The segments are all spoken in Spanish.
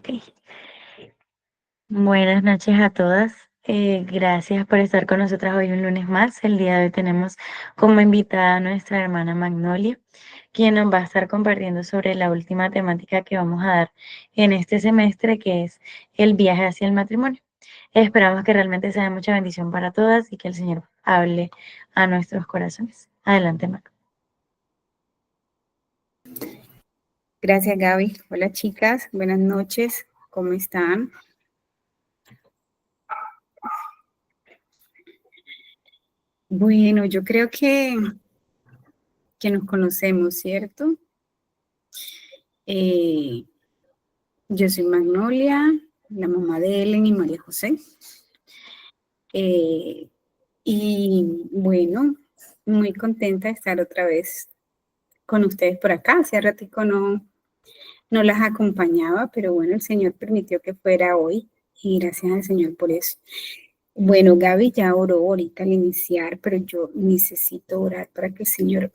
Ok. Buenas noches a todas. Gracias por estar con nosotras hoy un lunes más. El día de hoy tenemos como invitada a nuestra hermana Magnolia, quien nos va a estar compartiendo sobre la última temática que vamos a dar en este semestre, que es el viaje hacia el matrimonio. Esperamos que realmente sea de mucha bendición para todas y que el Señor hable a nuestros corazones. Adelante, Mag. Gracias, Gaby. Hola, chicas. Buenas noches. ¿Cómo están? Bueno, yo creo que nos conocemos, ¿cierto? Yo soy Magnolia, la mamá de Ellen y María José. Y bueno, muy contenta de estar otra vez con ustedes por acá. Hace ratico no las acompañaba, pero bueno, el Señor permitió que fuera hoy y gracias al Señor por eso. Bueno, Gaby ya oró ahorita al iniciar, pero yo necesito orar para que el Señor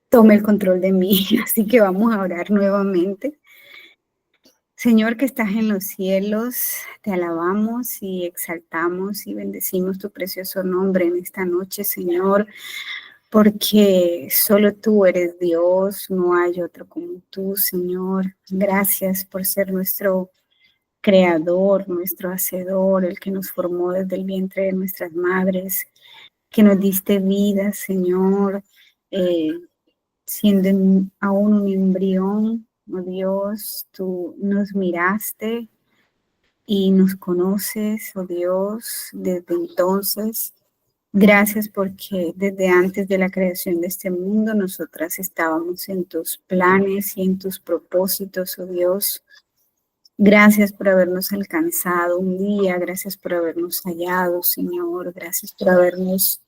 tome el control de mí, así que vamos a orar nuevamente. Señor que estás en los cielos, te alabamos y exaltamos y bendecimos tu precioso nombre en esta noche, Señor, porque solo tú eres Dios, no hay otro como tú, Señor. Gracias por ser nuestro creador, nuestro hacedor, el que nos formó desde el vientre de nuestras madres, que nos diste vida, Señor, siendo aún un embrión, oh Dios, tú nos miraste y nos conoces, oh Dios, desde entonces. Gracias porque desde antes de la creación de este mundo nosotras estábamos en tus planes y en tus propósitos, oh Dios. Gracias por habernos alcanzado un día, gracias por habernos hallado, Señor, gracias por habernos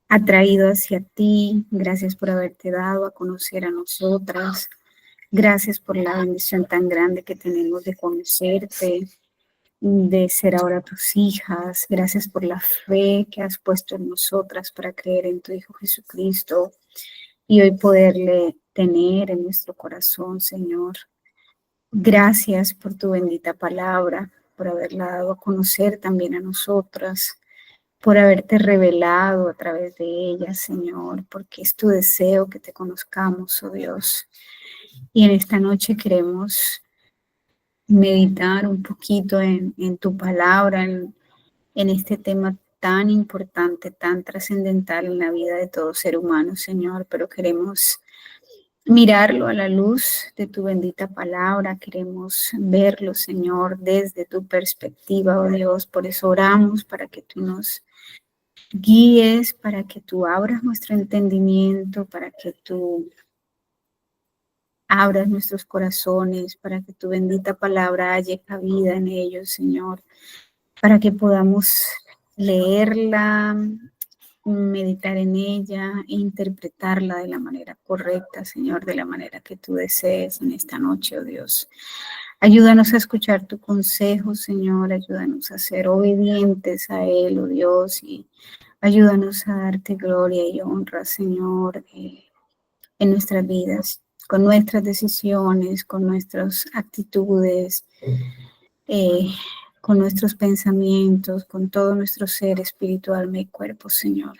atraído hacia ti, gracias por haberte dado a conocer a nosotras, gracias por la bendición tan grande que tenemos de conocerte, de ser ahora tus hijas, gracias por la fe que has puesto en nosotras para creer en tu Hijo Jesucristo y hoy poderle tener en nuestro corazón, Señor. Gracias por tu bendita palabra, por haberla dado a conocer también a nosotras, por haberte revelado a través de ella, Señor, porque es tu deseo que te conozcamos, oh Dios. Y en esta noche queremos meditar un poquito en tu palabra, en este tema tan importante, tan trascendental en la vida de todo ser humano, Señor, pero queremos mirarlo a la luz de tu bendita palabra, queremos verlo, Señor, desde tu perspectiva, oh Dios, por eso oramos para que tú nos guíes, para que tú abras nuestro entendimiento, para que tú abras nuestros corazones, para que tu bendita palabra halle cabida en ellos, Señor, para que podamos leerla, meditar en ella e interpretarla de la manera correcta, Señor, de la manera que tú desees en esta noche, oh Dios. Ayúdanos a escuchar tu consejo, Señor, ayúdanos a ser obedientes a Él, oh Dios, y ayúdanos a darte gloria y honra, Señor, en nuestras vidas, con nuestras decisiones, con nuestras actitudes, eh, con nuestros pensamientos, con todo nuestro ser espiritual, alma y cuerpo, Señor.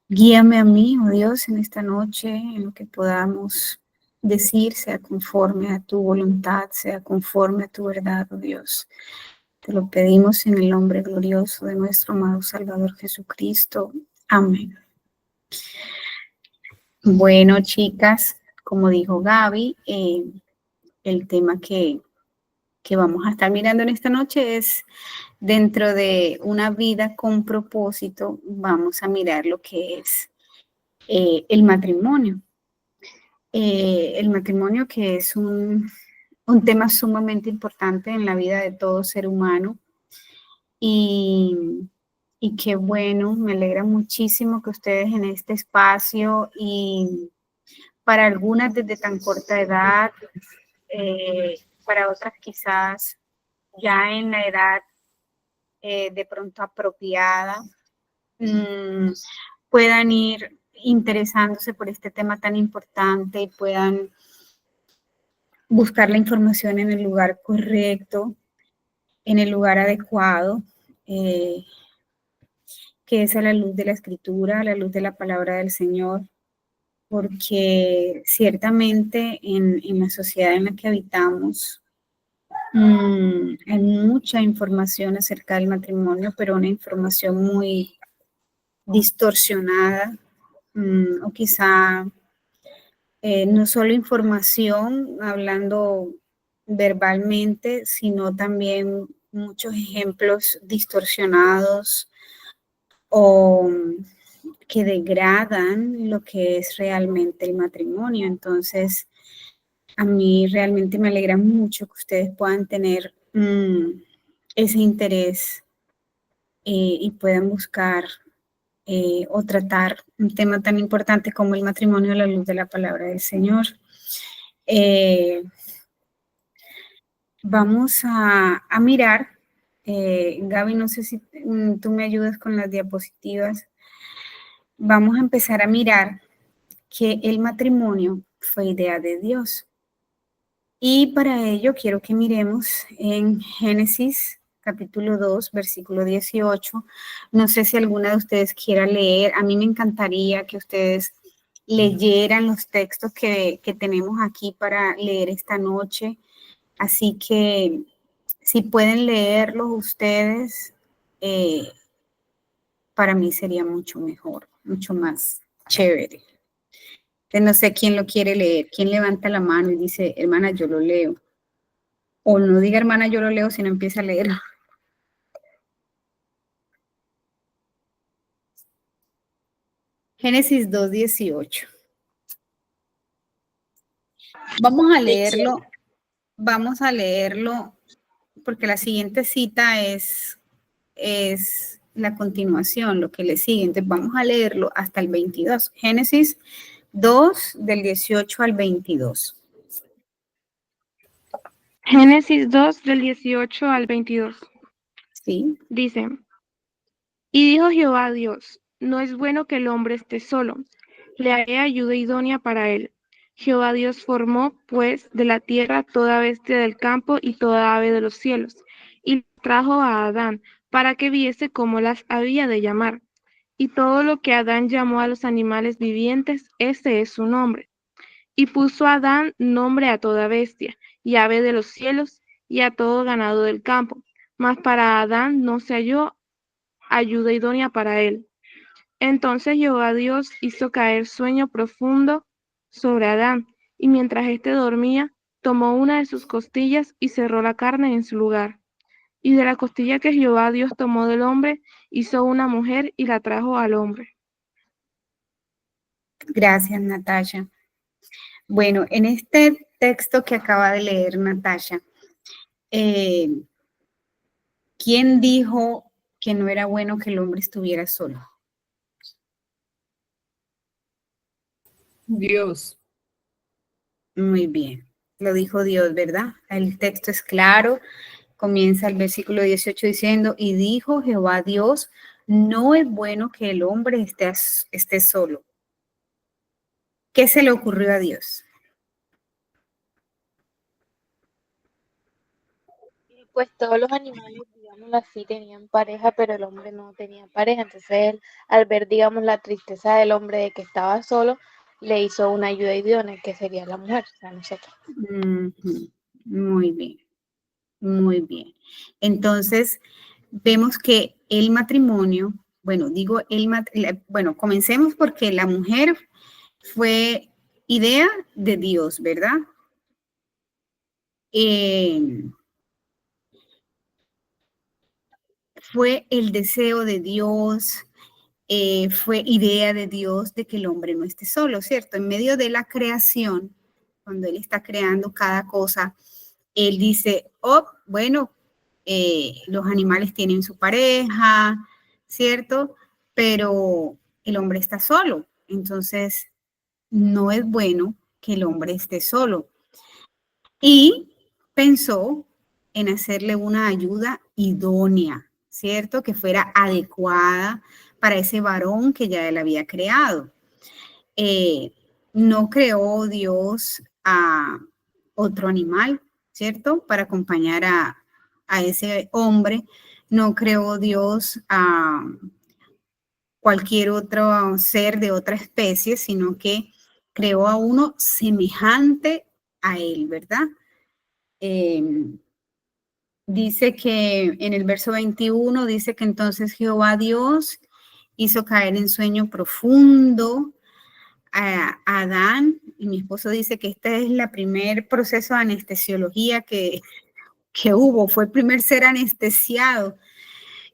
Guíame a mí, oh Dios, en esta noche, en lo que podamos decir, sea conforme a tu voluntad, sea conforme a tu verdad, oh Dios. Te lo pedimos en el nombre glorioso de nuestro amado Salvador Jesucristo. Amén. Bueno, chicas, como dijo Gaby, el tema que vamos a estar mirando en esta noche es dentro de una vida con propósito, vamos a mirar lo que es el matrimonio. El matrimonio que es un tema sumamente importante en la vida de todo ser humano y qué bueno, me alegra muchísimo que ustedes en este espacio y para algunas desde tan corta edad, para otras quizás ya en la edad de pronto apropiada, puedan ir interesándose por este tema tan importante y puedan buscar la información en el lugar correcto en el lugar adecuado, que es a la luz de la Escritura, a la luz de la palabra del Señor, porque ciertamente en la sociedad en la que habitamos hay mucha información acerca del matrimonio, pero una información muy distorsionada, o quizá no solo información hablando verbalmente, sino también muchos ejemplos distorsionados o que degradan lo que es realmente el matrimonio. Entonces, a mí realmente me alegra mucho que ustedes puedan tener ese interés y puedan buscar o tratar un tema tan importante como el matrimonio a la luz de la palabra del Señor. Vamos a mirar, Gaby, no sé si tú me ayudas con las diapositivas. Vamos a empezar a mirar que el matrimonio fue idea de Dios. Y para ello quiero que miremos en Génesis capítulo 2, versículo 18. No sé si alguna de ustedes quiera leer. A mí me encantaría que ustedes leyeran los textos que tenemos aquí para leer esta noche. Así que si pueden leerlos ustedes, para mí sería mucho mejor, mucho más chévere. No sé quién lo quiere leer, quién levanta la mano y dice, hermana, yo lo leo. O no diga, hermana, yo lo leo, sino empieza a leer. Génesis 2:18. Vamos a leerlo, porque la siguiente cita es la continuación, lo que le sigue. Entonces vamos a leerlo hasta el 22. Génesis 2, del 18 al 22. Génesis 2, del 18 al 22. Sí. Dice, y dijo Jehová a Dios, no es bueno que el hombre esté solo, le haré ayuda idónea para él. Jehová Dios formó, pues, de la tierra toda bestia del campo y toda ave de los cielos, y trajo a Adán, para que viese cómo las había de llamar. Y todo lo que Adán llamó a los animales vivientes, ese es su nombre. Y puso Adán nombre a toda bestia, y ave de los cielos, y a todo ganado del campo. Mas para Adán no se halló ayuda idónea para él. Entonces Jehová Dios hizo caer sueño profundo sobre Adán, y mientras éste dormía, tomó una de sus costillas y cerró la carne en su lugar. Y de la costilla que Jehová Dios tomó del hombre, hizo una mujer y la trajo al hombre. Gracias, Natasha. Bueno, en este texto que acaba de leer Natasha, ¿quién dijo que no era bueno que el hombre estuviera solo? Dios. Muy bien, lo dijo Dios, ¿verdad? El texto es claro. Comienza el versículo 18 diciendo, y dijo Jehová Dios, no es bueno que el hombre esté solo. ¿Qué se le ocurrió a Dios? Pues todos los animales, digámoslo así, tenían pareja, pero el hombre no tenía pareja. Entonces él, al ver, digamos, la tristeza del hombre de que estaba solo, le hizo una ayuda idónea, que sería la mujer, o sea, nosotros. Muy bien, muy bien. Entonces, vemos que el matrimonio, bueno, bueno, comencemos porque la mujer fue idea de Dios, ¿verdad? Fue el deseo de Dios, fue idea de Dios de que el hombre no esté solo, ¿cierto? En medio de la creación, cuando Él está creando cada cosa, Él dice, oh, bueno, los animales tienen su pareja, ¿cierto? Pero el hombre está solo, entonces no es bueno que el hombre esté solo. Y pensó en hacerle una ayuda idónea, ¿cierto? Que fuera adecuada para ese varón que ya él había creado. No creó Dios a otro animal, ¿cierto? Para acompañar a ese hombre, no creó Dios a cualquier otro ser de otra especie, sino que creó a uno semejante a él, ¿verdad? Dice que en el verso 21 dice que entonces Jehová Dios hizo caer en sueño profundo a Adán, y mi esposo dice que este es el primer proceso de anestesiología que hubo, fue el primer ser anestesiado.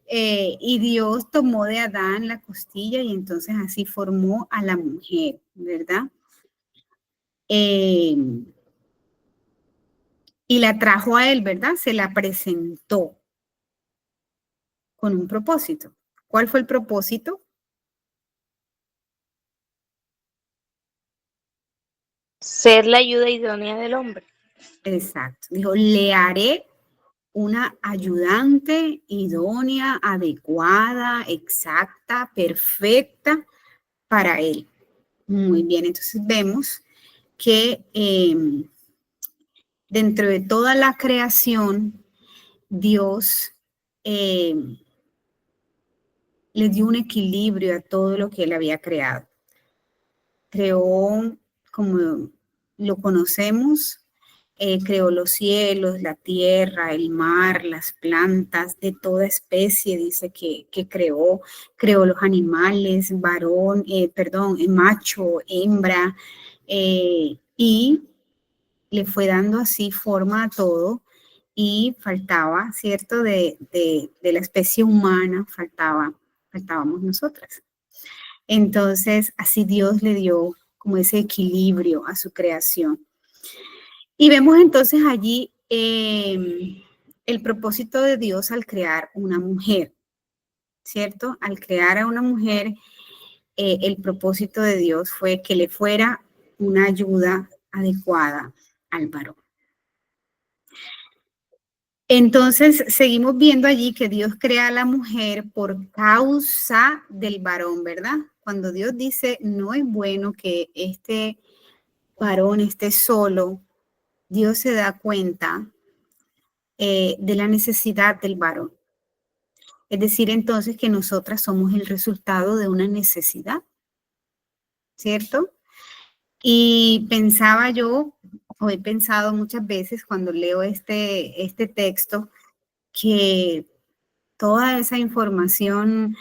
Y Dios tomó de Adán la costilla y entonces así formó a la mujer, ¿verdad? Y la trajo a él, ¿verdad? Se la presentó con un propósito. ¿Cuál fue el propósito? Ser la ayuda idónea del hombre. Exacto. Dijo, le haré una ayudante idónea, adecuada, exacta, perfecta para él. Muy bien, entonces vemos que dentro de toda la creación, Dios le dio un equilibrio a todo lo que él había creado. Creó, como lo conocemos, creó los cielos, la tierra, el mar, las plantas, de toda especie, dice que creó los animales, varón, macho, hembra, y le fue dando así forma a todo, y faltaba, ¿cierto? De la especie humana, faltábamos nosotras. Entonces, así Dios le dio como ese equilibrio a su creación. Y vemos entonces allí el propósito de Dios al crear una mujer, ¿cierto? Al crear a una mujer, el propósito de Dios fue que le fuera una ayuda adecuada al varón. Entonces, seguimos viendo allí que Dios crea a la mujer por causa del varón, ¿verdad? Cuando Dios dice, no es bueno que este varón esté solo, Dios se da cuenta de la necesidad del varón. Es decir, entonces que nosotras somos el resultado de una necesidad, ¿cierto? Y pensaba yo, o he pensado muchas veces cuando leo este texto, que toda esa información,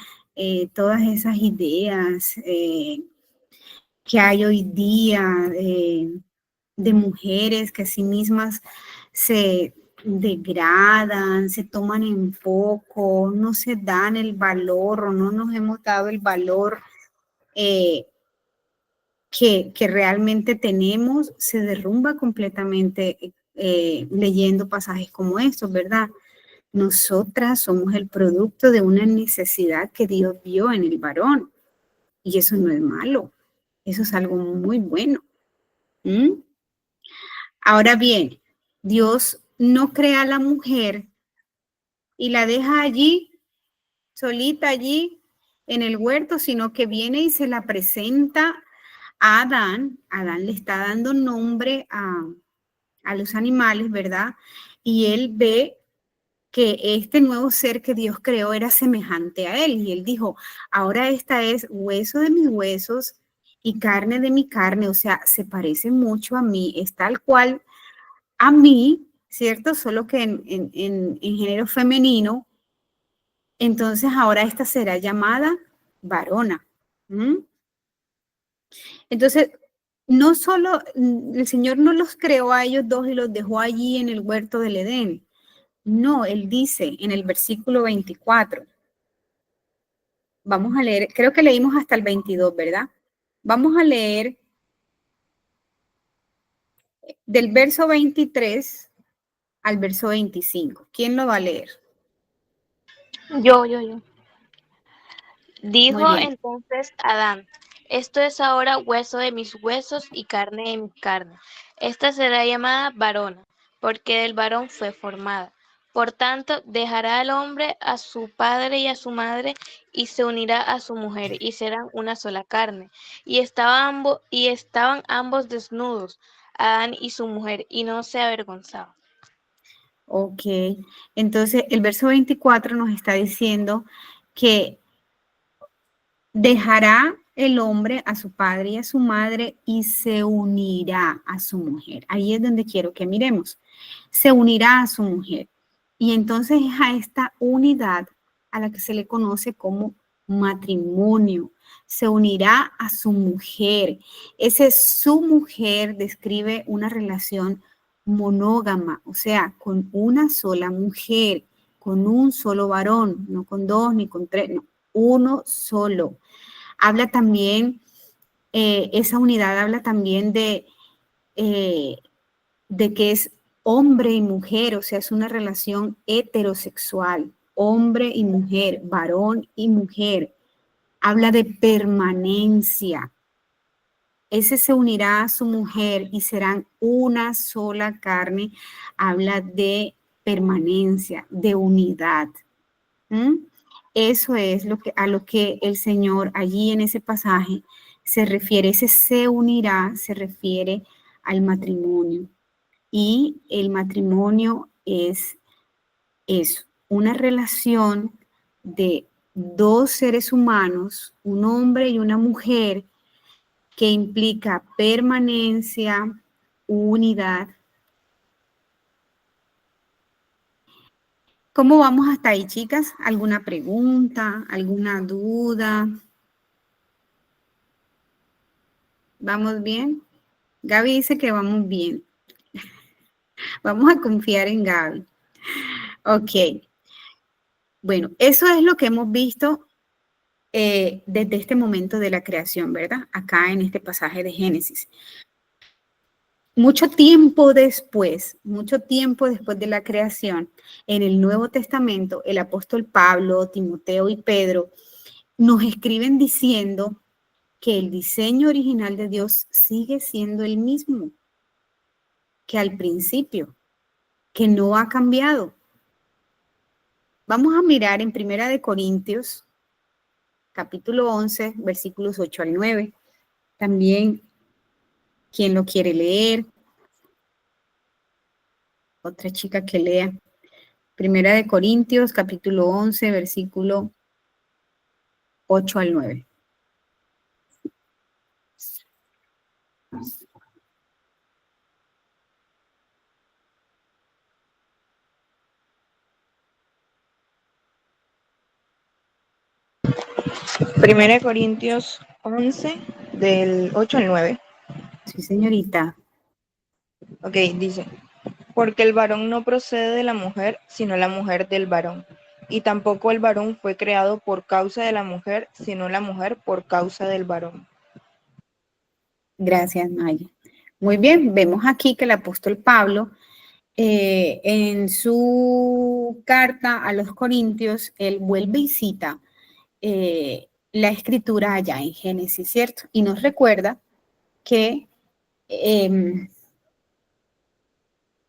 todas esas ideas que hay hoy día de mujeres que a sí mismas se degradan, se toman en poco, no se dan el valor o no nos hemos dado el valor que realmente tenemos, se derrumba completamente leyendo pasajes como estos, ¿verdad? Nosotras somos el producto de una necesidad que Dios vio en el varón. Y eso no es malo. Eso es algo muy bueno. ¿Mm? Ahora bien, Dios no crea a la mujer y la deja allí, solita allí en el huerto, sino que viene y se la presenta a Adán. Adán le está dando nombre a los animales, ¿verdad? Y él ve que este nuevo ser que Dios creó era semejante a él. Y él dijo, ahora esta es hueso de mis huesos y carne de mi carne, o sea, se parece mucho a mí, es tal cual a mí, ¿cierto? Solo que en género femenino. Entonces ahora esta será llamada varona. ¿Mm? Entonces, no solo el Señor no los creó a ellos dos y los dejó allí en el huerto del Edén. No, Él dice en el versículo 24. Vamos a leer, creo que leímos hasta el 22, ¿verdad? Vamos a leer del verso 23 al verso 25. ¿Quién lo va a leer? Yo. Muy Dijo bien. entonces Adán, esto es ahora hueso de mis huesos y carne de mi carne. Esta será llamada varona, porque del varón fue formada. Por tanto, dejará al hombre a su padre y a su madre, y se unirá a su mujer, y serán una sola carne. Y estaban ambos desnudos, Adán y su mujer, y no se avergonzaban. Ok, entonces el verso 24 nos está diciendo que dejará el hombre a su padre y a su madre y se unirá a su mujer. Ahí es donde quiero que miremos. Se unirá a su mujer. Y entonces es a esta unidad a la que se le conoce como matrimonio. Se unirá a su mujer. Ese su mujer describe una relación monógama, o sea, con una sola mujer, con un solo varón, no con dos ni con tres, no, uno solo. Habla también, esa unidad habla también eh, de que es hombre y mujer, o sea, es una relación heterosexual, hombre y mujer, varón y mujer. Habla de permanencia. Ese se unirá a su mujer y serán una sola carne. Habla de permanencia, de unidad. ¿Mm? Eso es a lo que el Señor allí en ese pasaje se refiere. Ese se unirá, se refiere al matrimonio. Y el matrimonio es eso, una relación de dos seres humanos, un hombre y una mujer, que implica permanencia, unidad. ¿Cómo vamos hasta ahí, chicas? ¿Alguna pregunta? ¿Alguna duda? ¿Vamos bien? Gaby dice que vamos bien. Vamos a confiar en Gaby. Ok. Bueno, eso es lo que hemos visto desde este momento de la creación, ¿verdad? Acá en este pasaje de Génesis. Mucho tiempo después de la creación, en el Nuevo Testamento, el apóstol Pablo, Timoteo y Pedro nos escriben diciendo que el diseño original de Dios sigue siendo el mismo que al principio, que no ha cambiado. Vamos a mirar en Primera de Corintios, capítulo 11, versículos 8 al 9. También, quien lo quiere leer, otra chica que lea. Primera de Corintios, capítulo 11, versículo 8 al 9. Primera de Corintios 11, del 8 al 9. Sí, señorita. Ok, dice, porque el varón no procede de la mujer, sino la mujer del varón. Y tampoco el varón fue creado por causa de la mujer, sino la mujer por causa del varón. Gracias, Maya. Muy bien, vemos aquí que el apóstol Pablo, en su carta a los Corintios, él vuelve y cita la escritura allá en Génesis, ¿cierto? Y nos recuerda que,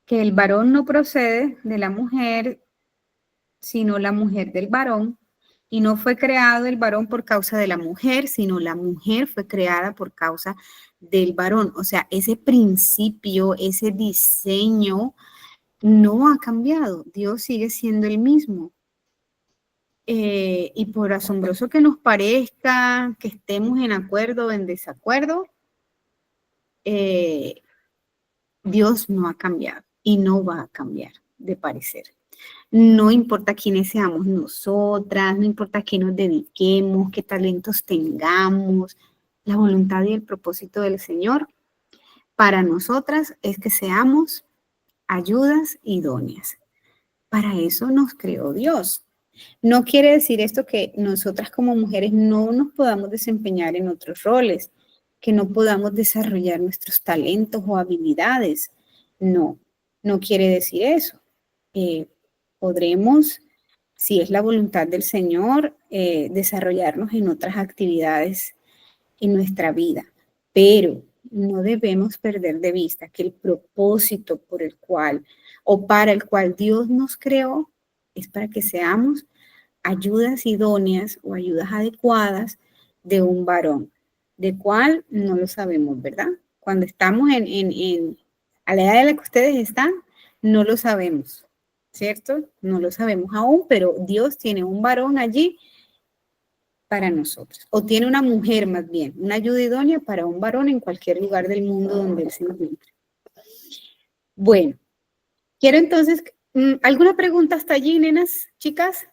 que el varón no procede de la mujer, sino la mujer del varón, y no fue creado el varón por causa de la mujer, sino la mujer fue creada por causa del varón. O sea, ese principio, ese diseño no ha cambiado. Dios sigue siendo el mismo. Y por asombroso que nos parezca, que estemos en acuerdo o en desacuerdo, Dios no ha cambiado y no va a cambiar de parecer. No importa quiénes seamos nosotras, no importa qué nos dediquemos, qué talentos tengamos, la voluntad y el propósito del Señor para nosotras es que seamos ayudas idóneas. Para eso nos creó Dios. No quiere decir esto que nosotras como mujeres no nos podamos desempeñar en otros roles, que no podamos desarrollar nuestros talentos o habilidades. No, no quiere decir eso. Podremos, si es la voluntad del Señor, desarrollarnos en otras actividades en nuestra vida, pero no debemos perder de vista que el propósito por el cual o para el cual Dios nos creó es para que seamos ayudas idóneas o ayudas adecuadas de un varón, de cuál no lo sabemos, ¿verdad? Cuando estamos a la edad de la que ustedes están, no lo sabemos. ¿cierto? No lo sabemos aún, pero Dios tiene un varón allí para nosotros, o tiene una mujer más bien, una ayuda idónea para un varón en cualquier lugar del mundo donde él se encuentre. Bueno, quiero entonces, ¿alguna pregunta hasta allí, nenas, chicas?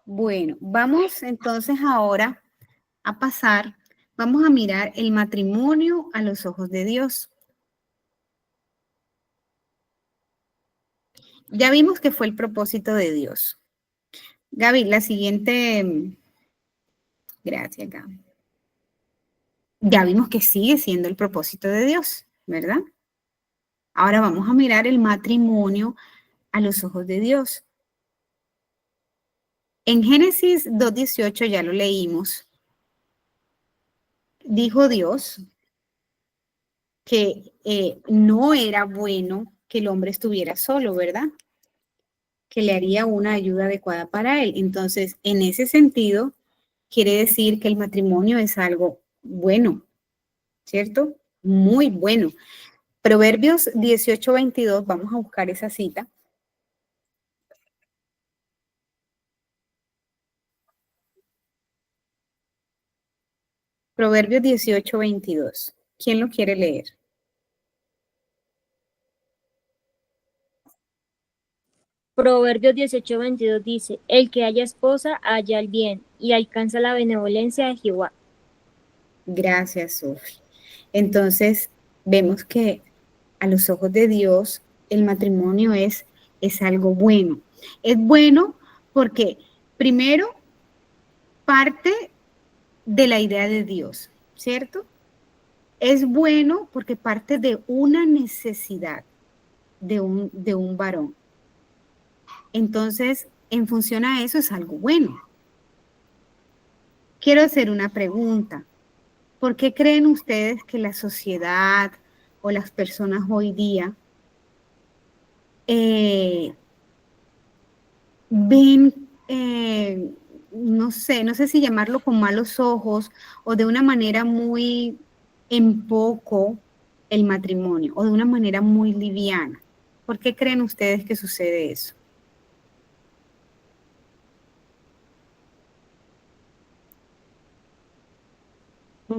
Bueno, vamos entonces ahora a pasar, vamos a mirar el matrimonio a los ojos de Dios. Ya vimos que fue el propósito de Dios. Gaby, la siguiente, gracias, Gaby. Ya vimos que sigue siendo el propósito de Dios, ¿verdad? Ahora vamos a mirar el matrimonio a los ojos de Dios. En Génesis 2:18 ya lo leímos. Dijo Dios que no era bueno que el hombre estuviera solo, ¿verdad? Que le haría una ayuda adecuada para él. Entonces, en ese sentido, quiere decir que el matrimonio es algo bueno, ¿cierto? Muy bueno. Proverbios 18:22, vamos a buscar esa cita. Proverbios 18:22. ¿Quién lo quiere leer? Proverbios 18:22 dice, el que haya esposa halla el bien y alcanza la benevolencia de Jehová. Gracias, Sofi. Entonces, vemos que a los ojos de Dios el matrimonio es algo bueno. Es bueno porque primero parte de la idea de Dios, ¿cierto? Es bueno porque parte de una necesidad de un varón. Entonces, en función a eso es algo bueno. Quiero hacer una pregunta. ¿Por qué creen ustedes que la sociedad o las personas hoy día ven, no sé si llamarlo con malos ojos o de una manera muy en poco el matrimonio o de una manera muy liviana? ¿Por qué creen ustedes que sucede eso?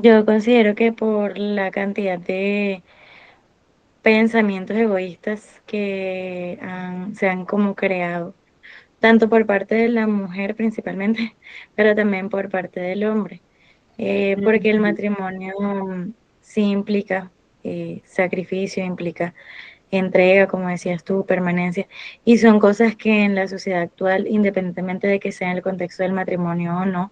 Yo considero que por la cantidad de pensamientos egoístas que se han como creado, tanto por parte de la mujer principalmente, pero también por parte del hombre, porque el matrimonio sí implica sacrificio, implica entrega, como decías tú, permanencia, y son cosas que en la sociedad actual, independientemente de que sea en el contexto del matrimonio o no,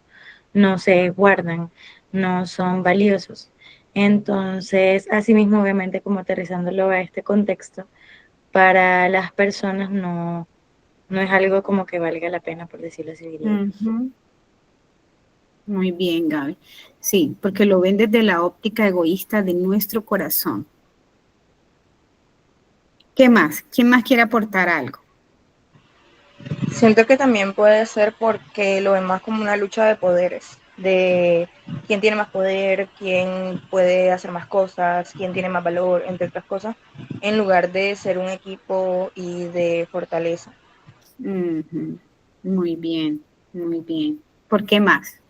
no se guardan, no son valiosos. Entonces, asimismo, obviamente, como aterrizándolo a este contexto, para las personas no es algo como que valga la pena, por decirlo así, diría yo. Muy bien, Gaby. Sí, porque lo ven desde la óptica egoísta de nuestro corazón. ¿Qué más? ¿Quién más quiere aportar algo? Siento que también puede ser porque lo ven más como una lucha de poderes, de quién tiene más poder, quién puede hacer más cosas, quién tiene más valor, entre otras cosas, en lugar de ser un equipo y de fortaleza. Ujú. Muy bien, muy bien. ¿Por qué más?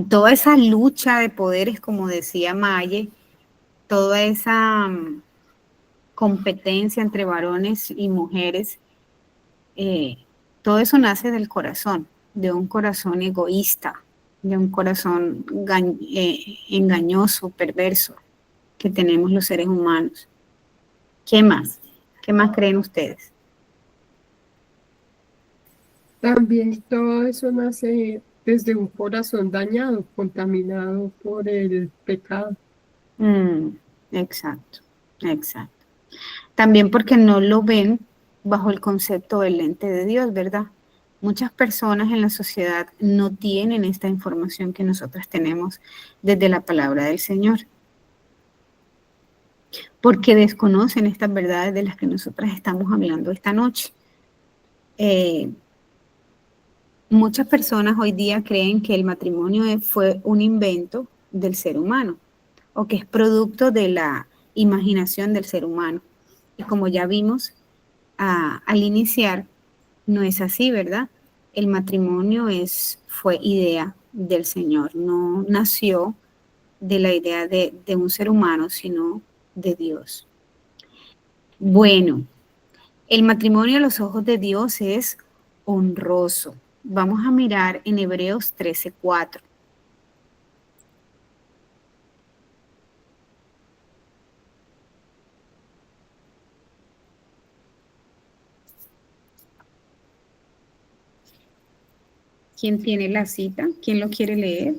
Toda esa lucha de poderes, como decía Maye, toda esa competencia entre varones y mujeres, eh, todo eso nace del corazón, de un corazón egoísta, de un corazón engañoso, perverso que tenemos los seres humanos. ¿Qué más? ¿Qué más creen ustedes? También todo eso nace desde un corazón dañado, contaminado por el pecado. Exacto, exacto. También porque no lo ven bajo el concepto del lente de Dios, ¿verdad? Muchas personas en la sociedad no tienen esta información que nosotros tenemos desde la palabra del Señor, porque desconocen estas verdades de las que nosotras estamos hablando esta noche. Muchas personas hoy día creen que el matrimonio fue un invento del ser humano o que es producto de la imaginación del ser humano. Y como ya vimos al iniciar, no es así, ¿verdad? El matrimonio fue idea del Señor, no nació de la idea de un ser humano, sino de Dios. Bueno, el matrimonio a los ojos de Dios es honroso. Vamos a mirar en Hebreos 13:4. ¿Quién tiene la cita? ¿Quién lo quiere leer?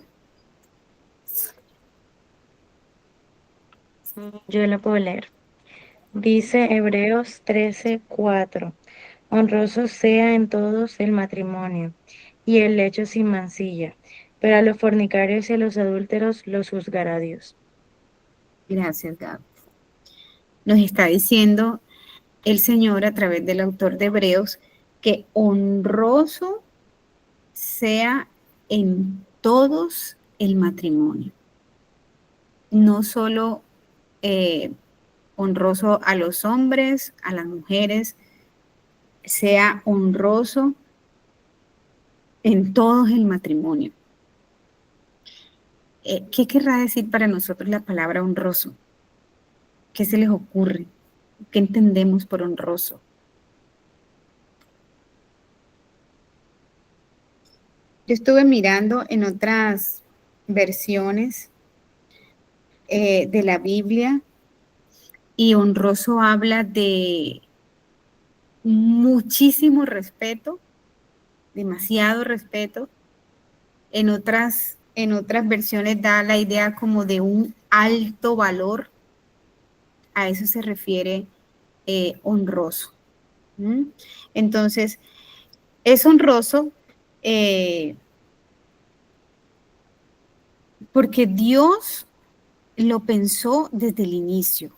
Yo lo puedo leer. Dice Hebreos 13:4. Honroso sea en todos el matrimonio y el lecho sin mancilla, pero a los fornicarios y a los adúlteros los juzgará Dios. Gracias, Gab. Nos está diciendo el Señor a través del autor de Hebreos que honroso sea en todos el matrimonio. No solo honroso a los hombres, a las mujeres, sea honroso en todos el matrimonio. ¿Qué querrá decir para nosotros la palabra honroso? ¿Qué se les ocurre? ¿Qué entendemos por honroso? Yo estuve mirando en otras versiones de la Biblia y honroso habla de muchísimo respeto, demasiado respeto. En otras versiones da la idea como de un alto valor. A eso se refiere honroso. ¿Mm? Entonces, es honroso porque Dios lo pensó desde el inicio,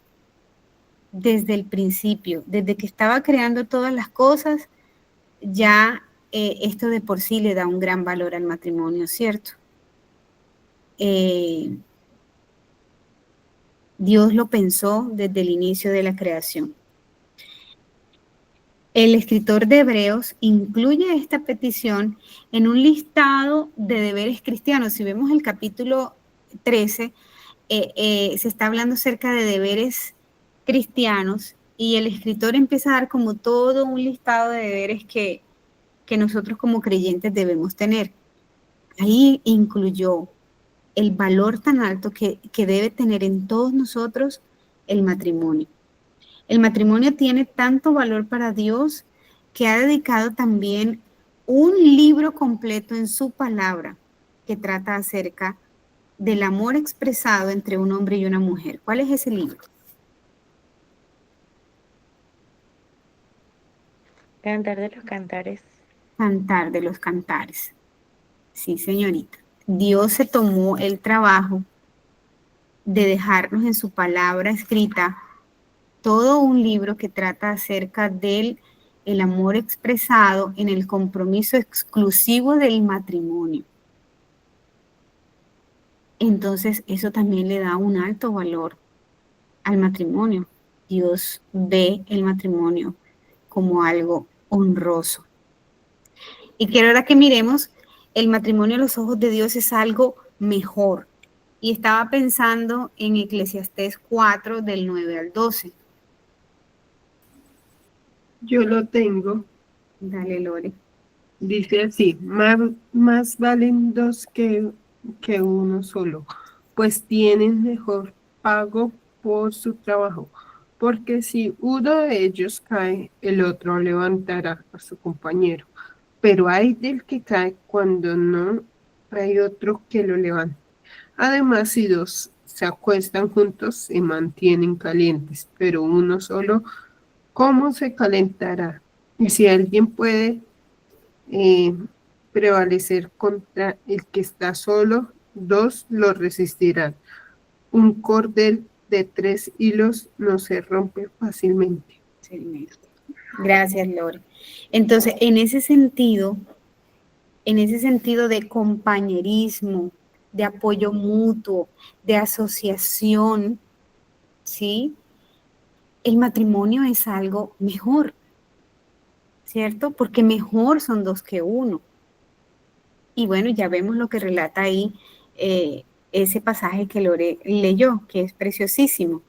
desde el principio, desde que estaba creando todas las cosas, ya esto de por sí le da un gran valor al matrimonio, ¿cierto? Dios lo pensó desde el inicio de la creación. El escritor de Hebreos incluye esta petición en un listado de deberes cristianos. Si vemos el capítulo 13, se está hablando acerca de deberes cristianos y el escritor empieza a dar como todo un listado de deberes que nosotros como creyentes debemos tener. Ahí incluyó el valor tan alto que debe tener en todos nosotros el matrimonio. El matrimonio tiene tanto valor para Dios que ha dedicado también un libro completo en su palabra que trata acerca del amor expresado entre un hombre y una mujer. ¿Cuál es ese libro? Cantar de los Cantares. Cantar de los Cantares. Sí, señorita. Dios se tomó el trabajo de dejarnos en su palabra escrita todo un libro que trata acerca del el amor expresado en el compromiso exclusivo del matrimonio. Entonces, eso también le da un alto valor al matrimonio. Dios ve el matrimonio como algo honroso. Y quiero ahora que miremos, el matrimonio a los ojos de Dios es algo mejor. Y estaba pensando en Eclesiastés 4, del 9 al 12. Yo lo tengo. Dale, Lore. Dice así, más valen dos que uno solo, pues tienen mejor pago por su trabajo, porque si uno de ellos cae, el otro levantará a su compañero, pero hay del que cae cuando no hay otro que lo levante. Además, si dos se acuestan juntos, se mantienen calientes, pero uno solo, ¿cómo se calentará? Y si alguien puede prevalecer contra el que está solo, dos lo resistirán. Un cordel de 3 hilos no se rompe fácilmente. Gracias, Lore. Entonces, en ese sentido, en ese sentido de compañerismo, de apoyo mutuo, de asociación, ¿sí? El matrimonio es algo mejor, ¿cierto? Porque mejor son dos que uno. Y bueno, ya vemos lo que relata ahí ese pasaje que Lore leyó, que es preciosísimo.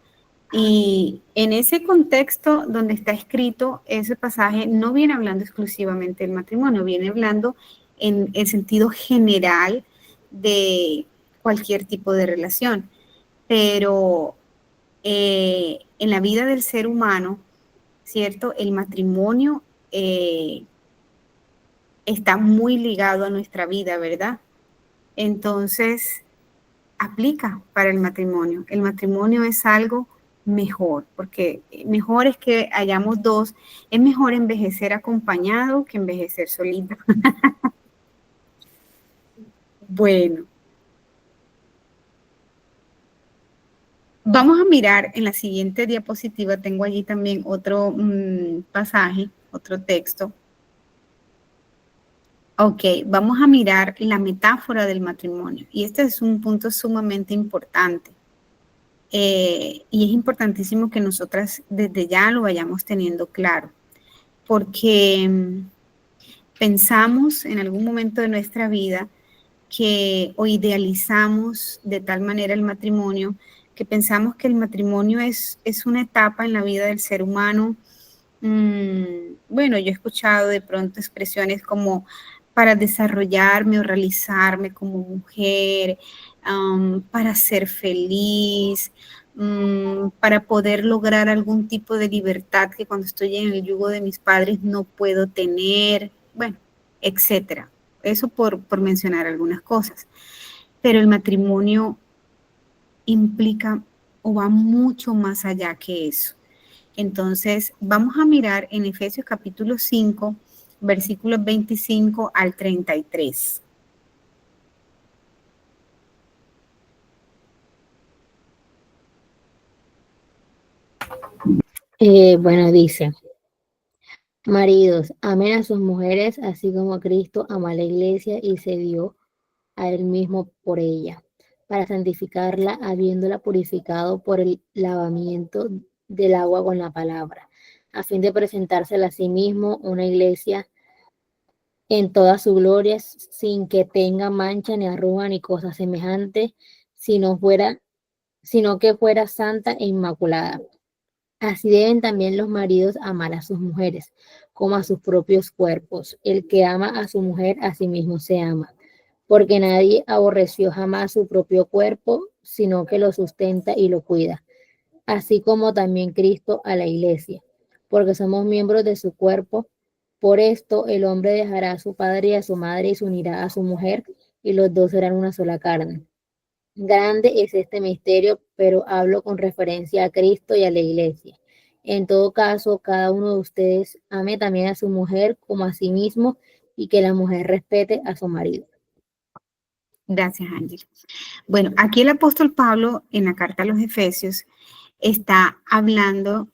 Y en ese contexto donde está escrito ese pasaje, no viene hablando exclusivamente del matrimonio, viene hablando en el sentido general de cualquier tipo de relación. Pero en la vida del ser humano, ¿cierto? El matrimonio está muy ligado a nuestra vida, ¿verdad? Entonces, aplica para el matrimonio. El matrimonio es algo mejor, porque mejor es que hayamos dos. Es mejor envejecer acompañado que envejecer solito. Bueno, vamos a mirar en la siguiente diapositiva. Tengo allí también otro pasaje, otro texto. Ok, vamos a mirar la metáfora del matrimonio. Y este es un punto sumamente importante. Y es importantísimo que nosotras desde ya lo vayamos teniendo claro, porque pensamos en algún momento de nuestra vida que o idealizamos de tal manera el matrimonio, que pensamos que el matrimonio es una etapa en la vida del ser humano. Bueno, yo he escuchado de pronto expresiones como para desarrollarme o realizarme como mujer, para ser feliz, para poder lograr algún tipo de libertad que cuando estoy en el yugo de mis padres no puedo tener, bueno, etcétera. Eso por mencionar algunas cosas. Pero el matrimonio implica o va mucho más allá que eso. Entonces, vamos a mirar en Efesios capítulo 5, versículos 25 al 33. Bueno, dice, maridos, amen a sus mujeres, así como Cristo amó a la iglesia y se dio a él mismo por ella, para santificarla, habiéndola purificado por el lavamiento del agua con la palabra, a fin de presentársela a sí mismo una iglesia en toda su gloria, sin que tenga mancha ni arruga ni cosa semejante, sino que fuera santa e inmaculada. Así deben también los maridos amar a sus mujeres, como a sus propios cuerpos. El que ama a su mujer, a sí mismo se ama, porque nadie aborreció jamás su propio cuerpo, sino que lo sustenta y lo cuida, así como también Cristo a la iglesia, porque somos miembros de su cuerpo. Por esto el hombre dejará a su padre y a su madre y se unirá a su mujer, y los dos serán una sola carne. Grande es este misterio, pero hablo con referencia a Cristo y a la iglesia. En todo caso, cada uno de ustedes ame también a su mujer como a sí mismo, y que la mujer respete a su marido. Gracias, Ángel. Bueno, aquí el apóstol Pablo en la carta a los Efesios está hablando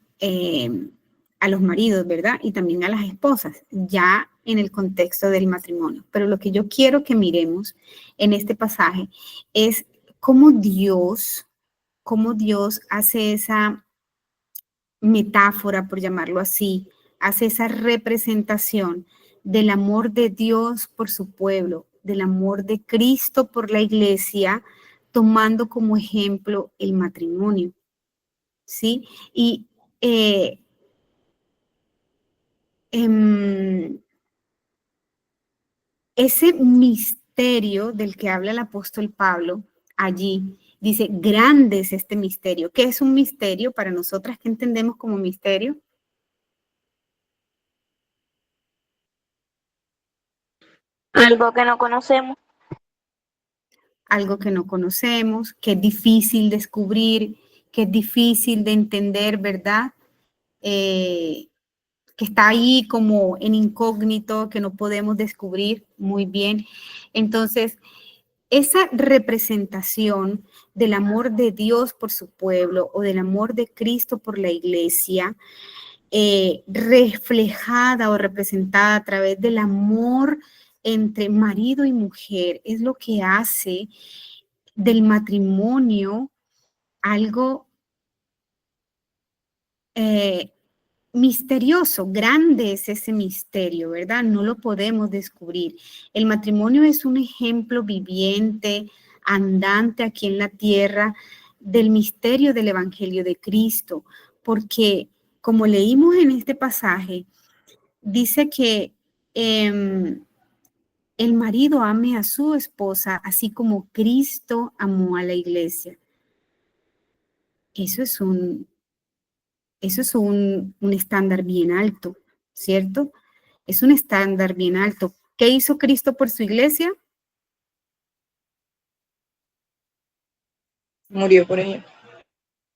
a los maridos, ¿verdad? Y también a las esposas, ya en el contexto del matrimonio. Pero lo que yo quiero que miremos en este pasaje es cómo Dios hace esa metáfora, por llamarlo así, hace esa representación del amor de Dios por su pueblo, del amor de Cristo por la iglesia, tomando como ejemplo el matrimonio, ¿sí? Y ese misterio del que habla el apóstol Pablo allí, dice, grande es este misterio. ¿Qué es un misterio para nosotras? ¿Qué entendemos como misterio? Algo que no conocemos. Algo que no conocemos, que es difícil descubrir, que es difícil de entender, ¿verdad? Que está ahí como en incógnito, que no podemos descubrir muy bien. Entonces, esa representación del amor de Dios por su pueblo o del amor de Cristo por la iglesia, reflejada o representada a través del amor entre marido y mujer, es lo que hace del matrimonio algo misterioso, grande es ese misterio, ¿verdad? No lo podemos descubrir. El matrimonio es un ejemplo viviente, andante aquí en la tierra del misterio del Evangelio de Cristo, porque como leímos en este pasaje, dice que el marido ame a su esposa así como Cristo amó a la iglesia. Eso es un estándar bien alto, ¿cierto? Es un estándar bien alto. ¿Qué hizo Cristo por su iglesia? Murió por ella.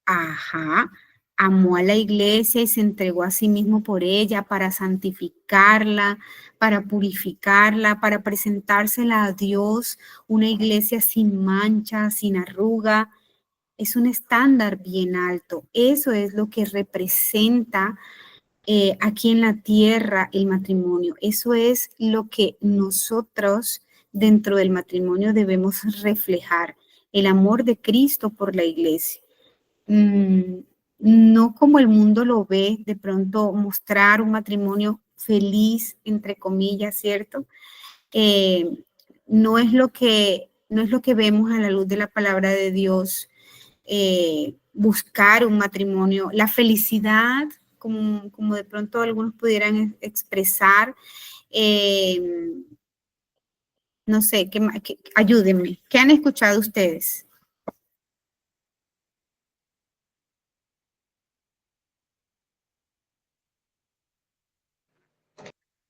Ajá. Amó a la iglesia y se entregó a sí mismo por ella para santificarla, para purificarla, para presentársela a Dios, una iglesia sin mancha, sin arruga. Es un estándar bien alto. Eso es lo que representa aquí en la tierra el matrimonio. Eso es lo que nosotros dentro del matrimonio debemos reflejar, el amor de Cristo por la iglesia. No como el mundo lo ve, de pronto mostrar un matrimonio feliz, entre comillas, ¿cierto? No es lo que vemos a la luz de la palabra de Dios, buscar un matrimonio, la felicidad, como de pronto algunos pudieran expresar. No sé, ayúdenme. ¿Qué han escuchado ustedes?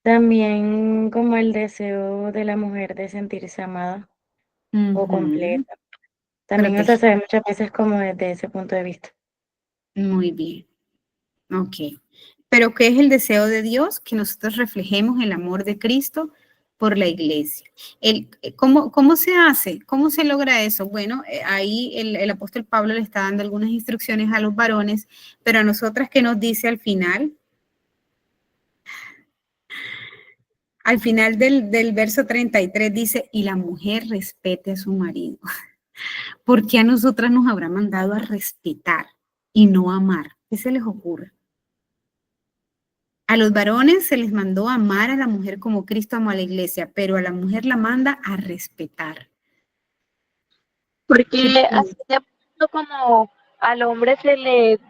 También como el deseo de la mujer de sentirse amada o Ujú. completa. También, o sea, se ve muchas veces como desde ese punto de vista. Muy bien. Ok. Pero ¿qué es el deseo de Dios? Que nosotros reflejemos el amor de Cristo por la iglesia. ¿Cómo se hace? ¿Cómo se logra eso? Bueno, ahí el apóstol Pablo le está dando algunas instrucciones a los varones, pero a nosotras, ¿qué nos dice al final? Al final del verso 33 dice, y la mujer respete a su marido. ¿Por qué a nosotras nos habrá mandado a respetar y no amar? ¿Qué se les ocurre? A los varones se les mandó a amar a la mujer como Cristo amó a la iglesia, pero a la mujer la manda a respetar. Porque así de pronto como al hombre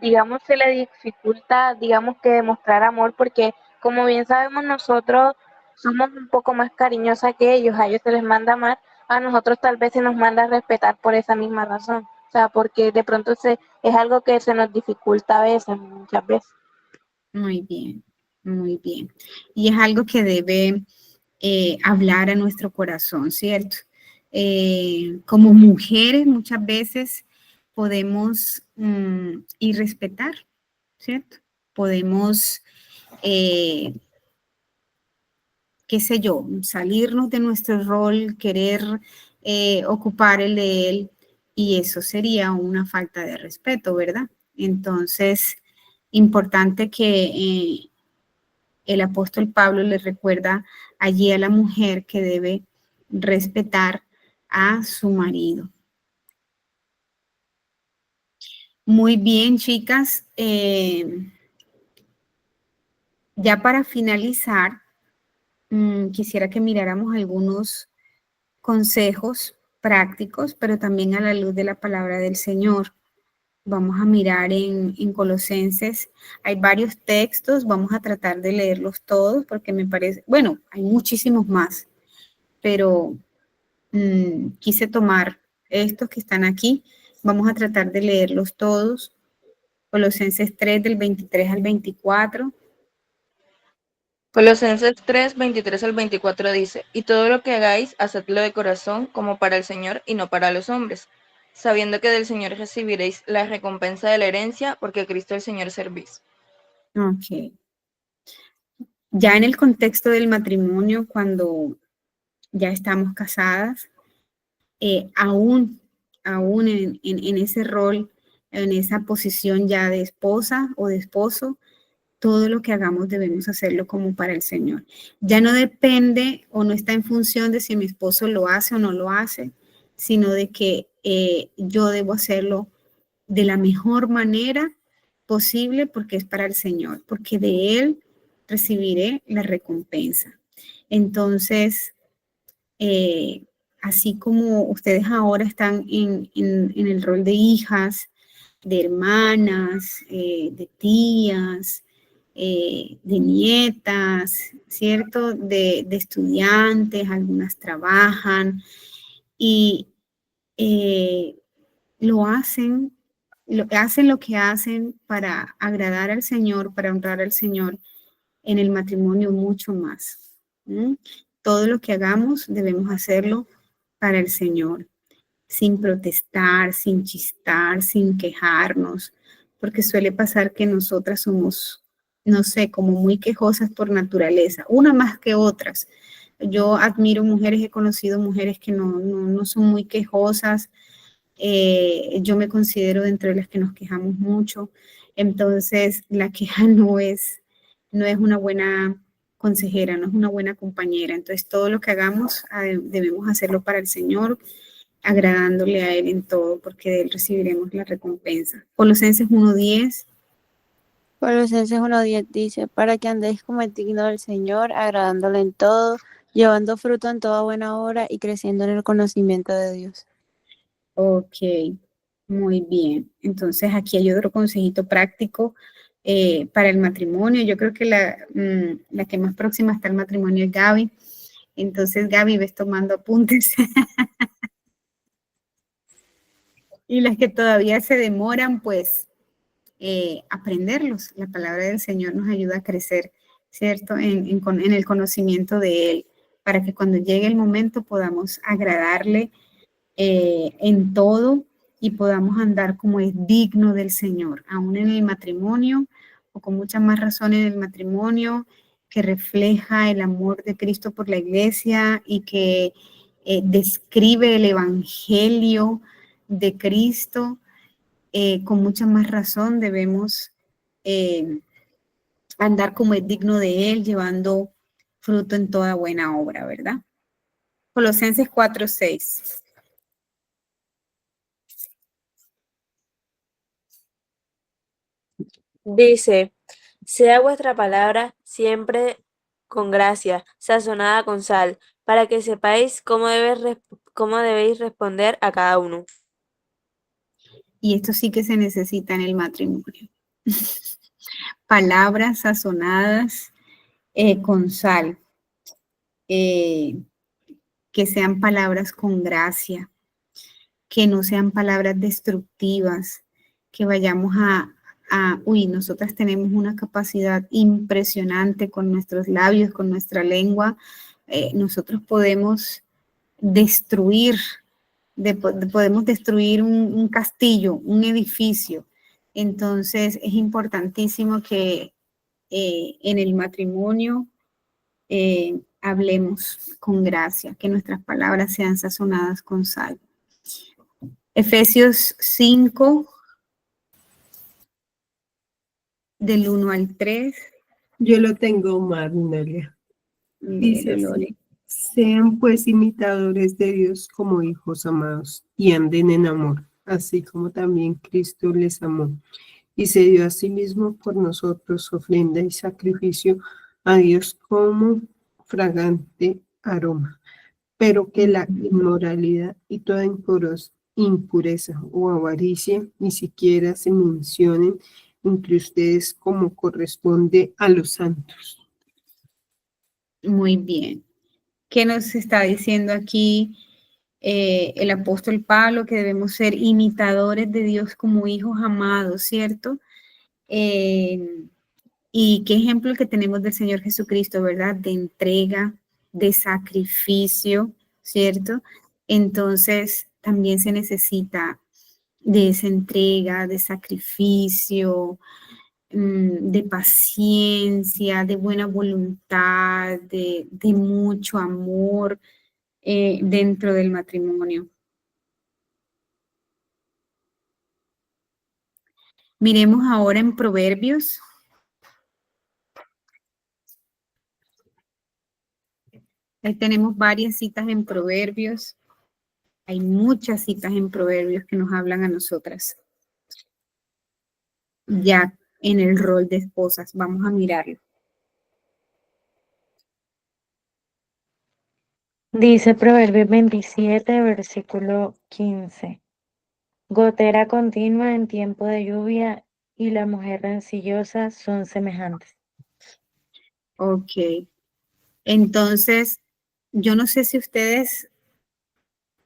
digamos, se le dificulta, digamos que demostrar amor, porque como bien sabemos nosotros somos un poco más cariñosas que ellos, a ellos se les manda amar, a nosotros tal vez se nos manda a respetar por esa misma razón, o sea, porque de pronto es algo que se nos dificulta a veces, muchas veces. Muy bien, muy bien. Y es algo que debe hablar a nuestro corazón, ¿cierto? Como mujeres muchas veces podemos irrespetar, ¿cierto? Podemos, qué sé yo, salirnos de nuestro rol, querer ocupar el de él, y eso sería una falta de respeto, ¿verdad? Entonces, importante que el apóstol Pablo le recuerda allí a la mujer que debe respetar a su marido. Muy bien, chicas. Ya para finalizar, quisiera que miráramos algunos consejos prácticos, pero también a la luz de la palabra del Señor. Vamos a mirar en Colosenses. Hay varios textos, vamos a tratar de leerlos todos porque me parece, bueno, hay muchísimos más, pero quise tomar estos que están aquí. Vamos a tratar de leerlos todos. Colosenses 3 del 23 al 24. Colosenses 3, 23 al 24 dice, y todo lo que hagáis, hacedlo de corazón como para el Señor y no para los hombres, sabiendo que del Señor recibiréis la recompensa de la herencia, porque Cristo el Señor servís. Ok. Ya en el contexto del matrimonio, cuando ya estamos casadas, aún en ese rol, en esa posición ya de esposa o de esposo, todo lo que hagamos debemos hacerlo como para el Señor. Ya no depende o no está en función de si mi esposo lo hace o no lo hace, sino de que yo debo hacerlo de la mejor manera posible porque es para el Señor, porque de Él recibiré la recompensa. Entonces, así como ustedes ahora están en el rol de hijas, de hermanas, de tías, de nietas, ¿cierto? De estudiantes, algunas trabajan y eh, hacen lo que hacen para agradar al Señor, para honrar al Señor en el matrimonio mucho más. ¿Mm? Todo lo que hagamos debemos hacerlo para el Señor, sin protestar, sin chistar, sin quejarnos, porque suele pasar que nosotras somos, no sé, como muy quejosas por naturaleza, una más que otras. Yo admiro mujeres, he conocido mujeres que no son muy quejosas. Yo me considero dentro de las que nos quejamos mucho. Entonces, la queja no es una buena consejera, no es una buena compañera. Entonces, todo lo que hagamos debemos hacerlo para el Señor, agradándole a Él en todo, porque de Él recibiremos la recompensa. Colosenses 1:10. Colosenses 1:10 dice, para que andéis como es digno del Señor, agradándole en todo, llevando fruto en toda buena obra y creciendo en el conocimiento de Dios. Ok, muy bien. Entonces aquí hay otro consejito práctico para el matrimonio. Yo creo que la que más próxima está al matrimonio es Gaby. Entonces, Gaby, ves tomando apuntes. Y las que todavía se demoran, pues aprenderlos. La palabra del Señor nos ayuda a crecer, ¿cierto? En el conocimiento de Él, para que cuando llegue el momento podamos agradarle en todo y podamos andar como es digno del Señor, aún en el matrimonio o con mucha más razón en el matrimonio que refleja el amor de Cristo por la iglesia y que describe el evangelio de Cristo. Con mucha más razón debemos andar como es digno de Él, llevando fruto en toda buena obra, ¿verdad? Colosenses 4:6. Dice, sea vuestra palabra siempre con gracia, sazonada con sal, para que sepáis cómo debéis responder a cada uno. Y esto sí que se necesita en el matrimonio. Palabras sazonadas con sal, que sean palabras con gracia, que no sean palabras destructivas, que vayamos nosotras tenemos una capacidad impresionante con nuestros labios, con nuestra lengua. Nosotros podemos destruir, podemos destruir un castillo, un edificio. Entonces es importantísimo que en el matrimonio hablemos con gracia, que nuestras palabras sean sazonadas con sal. Efesios 5, del 1 al 3. Yo lo tengo, Magnolia. Dice así, sean pues imitadores de Dios como hijos amados y anden en amor, así como también Cristo les amó y se dio a sí mismo por nosotros ofrenda y sacrificio a Dios como fragante aroma, pero que la inmoralidad y toda impureza o avaricia ni siquiera se mencionen entre ustedes como corresponde a los santos. Muy bien. ¿Qué nos está diciendo aquí el apóstol Pablo? Que debemos ser imitadores de Dios como hijos amados, ¿cierto? Y qué ejemplo que tenemos del Señor Jesucristo, ¿verdad? De entrega, de sacrificio, ¿cierto? Entonces, también se necesita de esa entrega, de sacrificio, de paciencia, de buena voluntad, de mucho amor dentro del matrimonio. Miremos ahora en Proverbios Ahí tenemos varias citas en Proverbios. Hay muchas citas en Proverbios que nos hablan a nosotras. Ya en el rol de esposas. Vamos a mirarlo. Dice Proverbios 27, versículo 15. Gotera continua en tiempo de lluvia y la mujer rencillosa son semejantes. Ok. Entonces, yo no sé si ustedes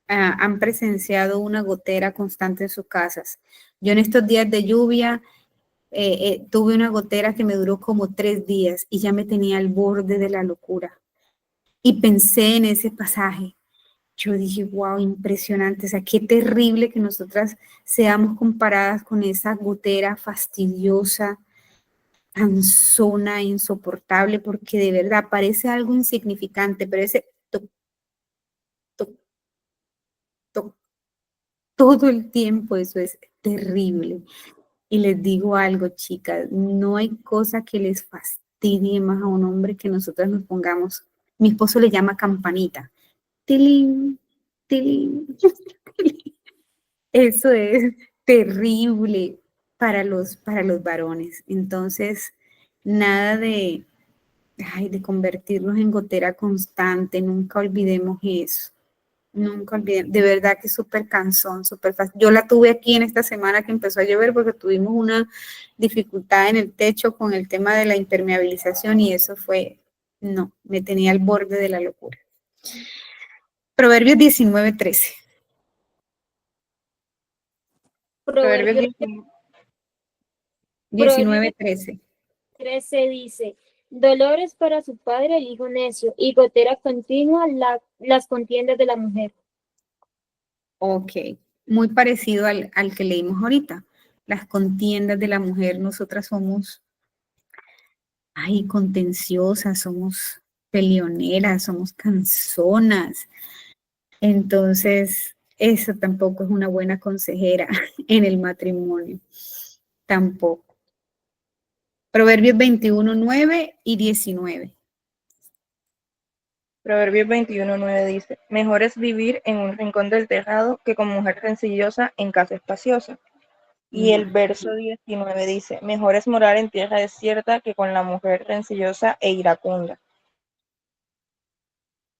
han presenciado una gotera constante en sus casas. Yo en estos días de lluvia tuve una gotera que me duró como 3 días y ya me tenía al borde de la locura. Y pensé en ese pasaje. Yo dije, wow, impresionante. O sea, qué terrible que nosotras seamos comparadas con esa gotera fastidiosa, cansona, insoportable, porque de verdad parece algo insignificante, pero ese toc, toc, toc, todo el tiempo, eso es terrible. Y les digo algo, chicas, no hay cosa que les fastidie más a un hombre que nosotras nos pongamos. Mi esposo le llama campanita. Tilín, tilín, tilín. Eso es terrible para los varones. Entonces, nada de convertirnos en gotera constante, nunca olvidemos eso. Nunca olvidé, de verdad que es súper cansón, súper fácil. Yo la tuve aquí en esta semana que empezó a llover porque tuvimos una dificultad en el techo con el tema de la impermeabilización y eso fue, no, me tenía al borde de la locura. Proverbios 19:13. Proverbios Proverbios 19:13. 13 dice, dolores para su padre el hijo necio, y gotera continua las contiendas de la mujer. Ok, muy parecido al que leímos ahorita. Las contiendas de la mujer, nosotras somos, ay, contenciosas, somos peleoneras, somos canzonas. Entonces, eso tampoco es una buena consejera en el matrimonio. Tampoco. Proverbios 21:9 y 19. Proverbios 21:9 dice, mejor es vivir en un rincón del tejado que con mujer rencillosa en casa espaciosa. Y el verso 19 dice, mejor es morar en tierra desierta que con la mujer rencillosa e iracunda.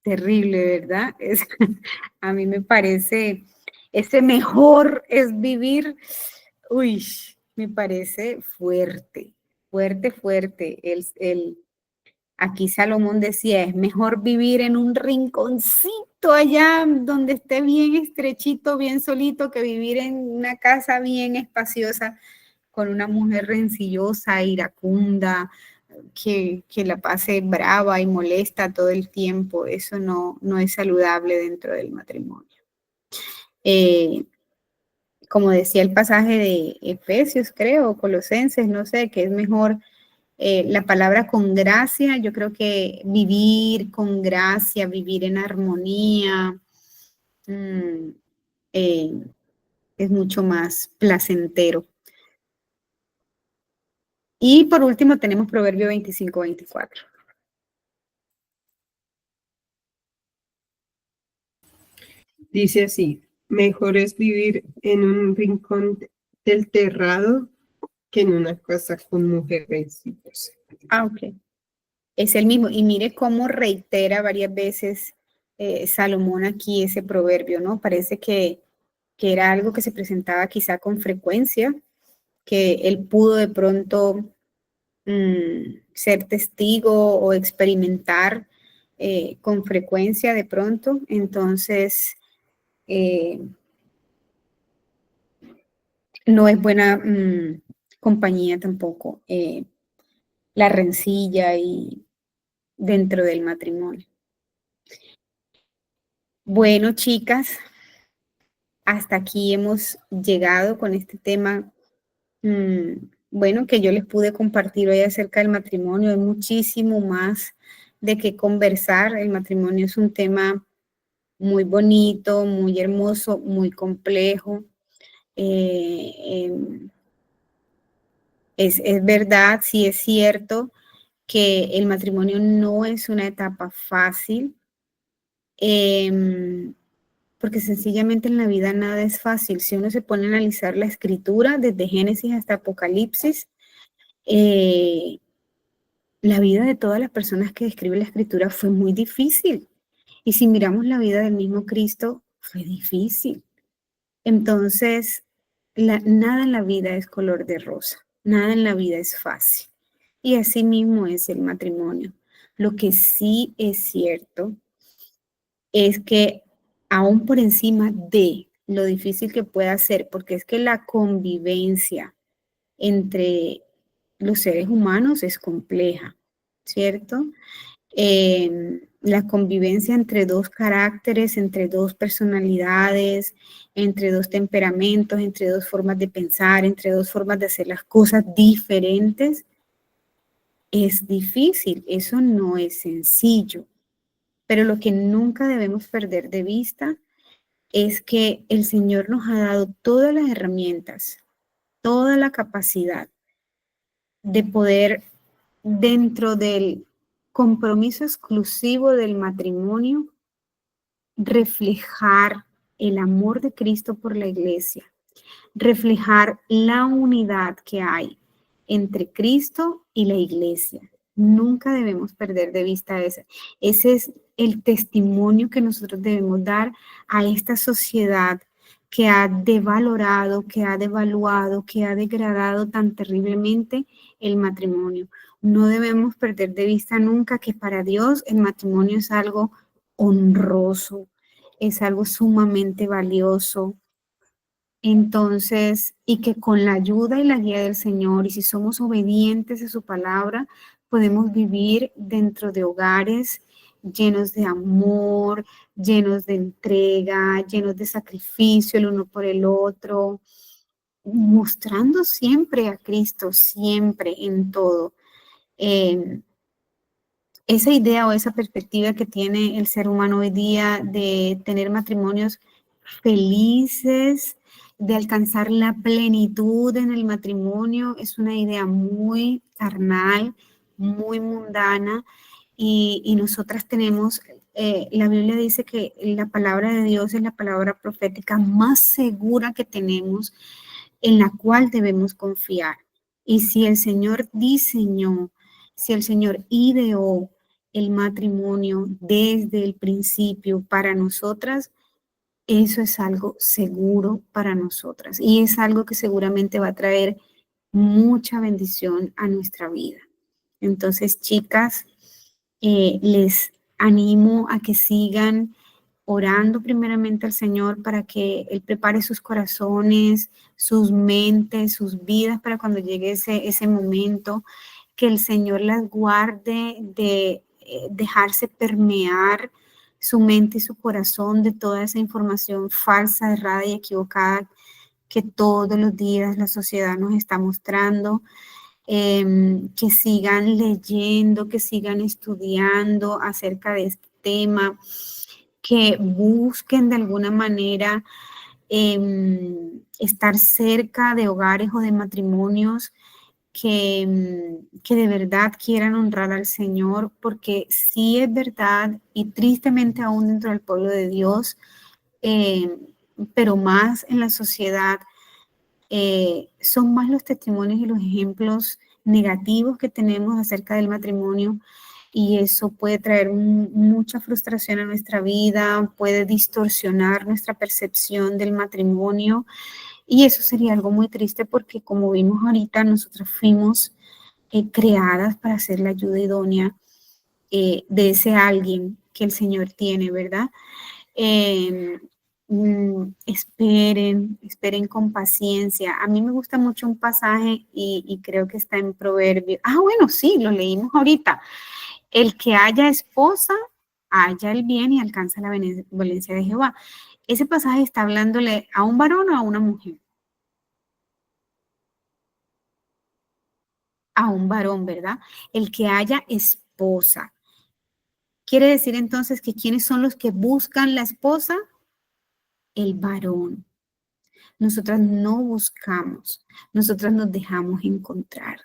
Terrible, ¿verdad? A mí me parece, ese mejor es vivir, uy, me parece fuerte, fuerte, fuerte. Aquí Salomón decía, es mejor vivir en un rinconcito allá donde esté bien estrechito, bien solito, que vivir en una casa bien espaciosa con una mujer rencillosa, iracunda, que la pase brava y molesta todo el tiempo. Eso no es saludable dentro del matrimonio. Como decía el pasaje de Efesios, creo, Colosenses, no sé, que es mejor la palabra con gracia. Yo creo que vivir con gracia, vivir en armonía, es mucho más placentero. Y por último tenemos Proverbio 25:24. Dice así, mejor es vivir en un rincón del terrado que en una casa con mujer rencillosa. Ok. Es el mismo. Y mire cómo reitera varias veces Salomón aquí ese proverbio, ¿no? Parece que era algo que se presentaba quizá con frecuencia, que él pudo de pronto ser testigo o experimentar con frecuencia de pronto. Entonces, no es buena compañía tampoco la rencilla y dentro del matrimonio. Bueno, chicas, hasta aquí hemos llegado con este tema, bueno, que yo les pude compartir hoy acerca del matrimonio. Hay muchísimo más de qué conversar. El matrimonio es un tema muy bonito, muy hermoso, muy complejo. Es verdad, sí es cierto que el matrimonio no es una etapa fácil, porque sencillamente en la vida nada es fácil. Si uno se pone a analizar la escritura, desde Génesis hasta Apocalipsis, la vida de todas las personas que describe la escritura fue muy difícil. Y si miramos la vida del mismo Cristo, fue difícil. Entonces, nada en la vida es color de rosa, nada en la vida es fácil. Y así mismo es el matrimonio. Lo que sí es cierto es que aún por encima de lo difícil que pueda ser, porque es que la convivencia entre los seres humanos es compleja, ¿cierto? La convivencia entre dos caracteres, entre dos personalidades, entre dos temperamentos, entre dos formas de pensar, entre dos formas de hacer las cosas diferentes, es difícil, eso no es sencillo. Pero lo que nunca debemos perder de vista es que el Señor nos ha dado todas las herramientas, toda la capacidad de poder, dentro del compromiso exclusivo del matrimonio, reflejar el amor de Cristo por la iglesia, reflejar la unidad que hay entre Cristo y la iglesia. Nunca debemos perder de vista eso. Ese es el testimonio que nosotros debemos dar a esta sociedad que ha devalorado, que ha devaluado, que ha degradado tan terriblemente el matrimonio. No debemos perder de vista nunca que para Dios el matrimonio es algo honroso, es algo sumamente valioso. Entonces, y que con la ayuda y la guía del Señor, y si somos obedientes a su palabra, podemos vivir dentro de hogares llenos de amor, llenos de entrega, llenos de sacrificio el uno por el otro, mostrando siempre a Cristo, siempre en todo. Esa idea o esa perspectiva que tiene el ser humano hoy día de tener matrimonios felices, de alcanzar la plenitud en el matrimonio, es una idea muy carnal, muy mundana, y nosotras tenemos, la Biblia dice que la palabra de Dios es la palabra profética más segura que tenemos, en la cual debemos confiar. Y si el Señor diseñó, si el Señor ideó el matrimonio desde el principio para nosotras, eso es algo seguro para nosotras y es algo que seguramente va a traer mucha bendición a nuestra vida. Entonces, chicas, les animo a que sigan orando primeramente al Señor para que Él prepare sus corazones, sus mentes, sus vidas para cuando llegue ese momento, que el Señor las guarde de dejarse permear su mente y su corazón de toda esa información falsa, errada y equivocada que todos los días la sociedad nos está mostrando. Que sigan leyendo, que sigan estudiando acerca de este tema, que busquen de alguna manera estar cerca de hogares o de matrimonios que de verdad quieran honrar al Señor, porque sí es verdad y tristemente aún dentro del pueblo de Dios, pero más en la sociedad, son más los testimonios y los ejemplos negativos que tenemos acerca del matrimonio, y eso puede traer mucha frustración a nuestra vida, puede distorsionar nuestra percepción del matrimonio, y eso sería algo muy triste porque, como vimos ahorita, nosotros fuimos creadas para ser la ayuda idónea de ese alguien que el Señor tiene, ¿verdad? Esperen con paciencia. A mí me gusta mucho un pasaje y creo que está en Proverbios. Bueno, sí, lo leímos ahorita. El que haya esposa, halla el bien y alcanza la benevolencia de Jehová. Ese pasaje está hablándole a un varón o a una mujer. A un varón, ¿verdad? El que haya esposa. Quiere decir entonces que ¿quiénes son los que buscan la esposa? El varón. Nosotras no buscamos, nosotras nos dejamos encontrar.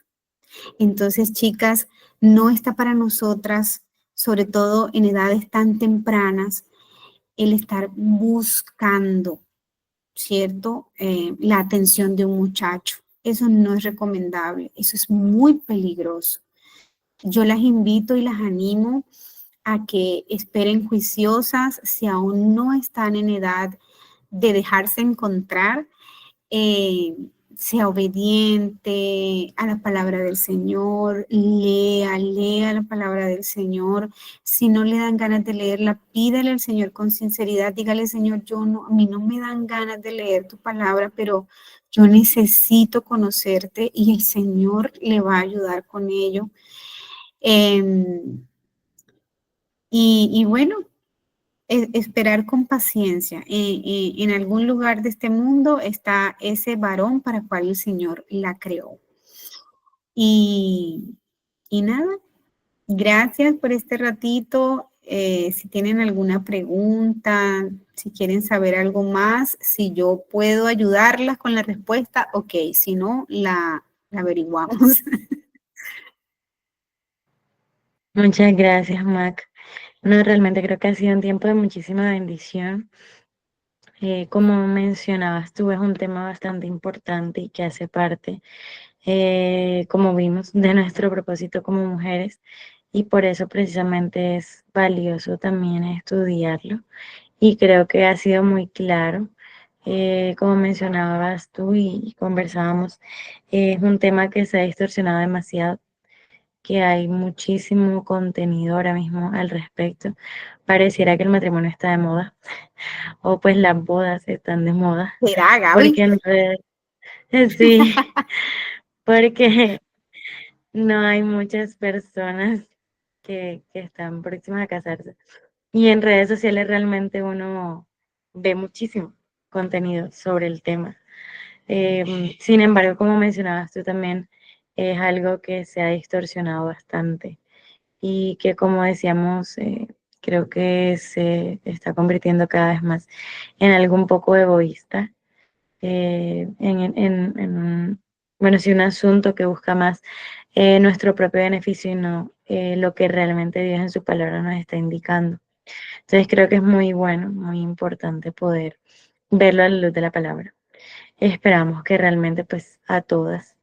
Entonces, chicas, no está para nosotras, sobre todo en edades tan tempranas, el estar buscando, ¿cierto? La atención de un muchacho. Eso no es recomendable, eso es muy peligroso. Yo las invito y las animo a que esperen juiciosas si aún no están en edad de dejarse encontrar, sea obediente a la palabra del Señor, lea la palabra del Señor. Si no le dan ganas de leerla, pídale al Señor con sinceridad, dígale, Señor, a mí no me dan ganas de leer tu palabra, pero yo necesito conocerte y el Señor le va a ayudar con ello. Y bueno, esperar con paciencia. En algún lugar de este mundo está ese varón para cual el Señor la creó. Y nada, gracias por este ratito. Si tienen alguna pregunta, si quieren saber algo más, si yo puedo ayudarlas con la respuesta, ok, si no, la averiguamos. Muchas gracias, Mac. No, realmente creo que ha sido un tiempo de muchísima bendición. Como mencionabas tú, es un tema bastante importante y que hace parte, como vimos, de nuestro propósito como mujeres, y por eso precisamente es valioso también estudiarlo. Y creo que ha sido muy claro, como mencionabas tú y conversábamos, es un tema que se ha distorsionado demasiado, que hay muchísimo contenido ahora mismo al respecto. Pareciera que el matrimonio está de moda, o pues las bodas están de moda, ¿Será, Gaby? porque en redes, sí, porque no hay muchas personas que están próximas a casarse. Y en redes sociales realmente uno ve muchísimo contenido sobre el tema. Sin embargo, como mencionabas tú también, es algo que se ha distorsionado bastante y que, como decíamos, creo que se está convirtiendo cada vez más en algo un poco egoísta, bueno, sí, un asunto que busca más nuestro propio beneficio y no lo que realmente Dios en su palabra nos está indicando. Entonces creo que es muy bueno, muy importante poder verlo a la luz de la palabra. Esperamos que realmente pues a todas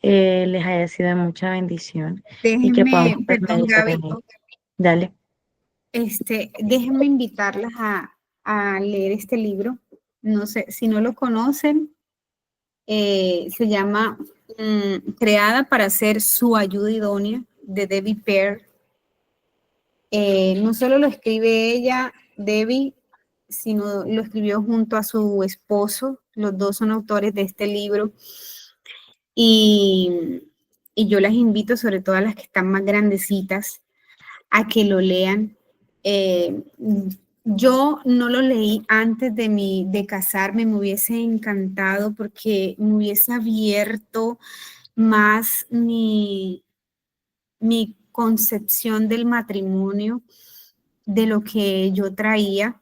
les haya sido de mucha bendición y que podamos Déjenme, pues perdón, meditar Gaby, en él. Dale. déjenme invitarlas a leer este libro. No sé, si no lo conocen, se llama Creada para ser su ayuda idónea, de Debbie Pear. No solo lo escribe ella, Debbie, sino lo escribió junto a su esposo. Los dos son autores de este libro. Y yo las invito, sobre todo a las que están más grandecitas, a que lo lean. Yo no lo leí antes de casarme, me hubiese encantado porque me hubiese abierto más mi concepción del matrimonio, de lo que yo traía.